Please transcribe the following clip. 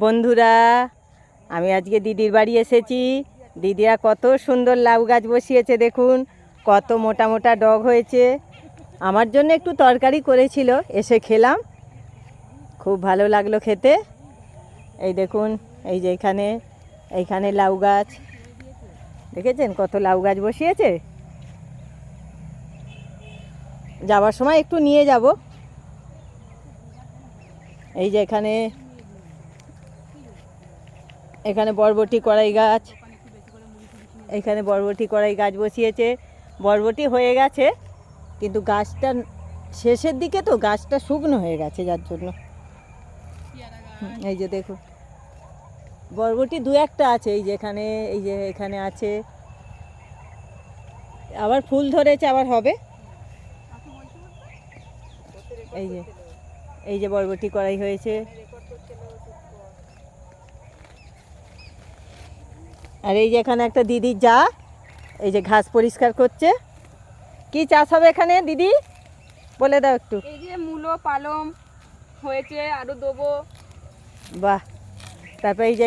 বন্ধুরা, আমি আজকে দিদির বাড়ি এসেছি। দিদিরা কত সুন্দর লাউ গাছ বসিয়েছে, দেখুন কত মোটা মোটা ডগ হয়েছে। আমার জন্য একটু তরকারি করেছিল, এসে খেলাম, খুব ভালো লাগলো খেতে। এই দেখুন, এই যে এইখানে লাউ গাছ দেখেছেন, কত লাউ গাছ বসিয়েছে। যাওয়ার সময় একটু নিয়ে যাব। এই যে এখানে বরবটি কড়াই গাছ, এখানে বরবটি কড়াই গাছ বসিয়েছে। বরবটি হয়ে গেছে, কিন্তু গাছটা শেষের দিকে তো গাছটা শুকনো হয়ে গেছে, যার জন্য। এই যে দেখুন, বরবটি দু একটা আছে, এই যে এখানে আছে, আবার ফুল ধরেছে, আবার হবে। এই যে বরবটি কড়াই হয়েছে। আর এই যে এখানে একটা দিদির যা, এই যে ঘাস পরিষ্কার করছে। কি চাষ হবে এখানে দিদি, বলে দাও একটু। এই যে মূলো পালং হয়েছে, আরো দেবো। বাহ। তারপর এই যে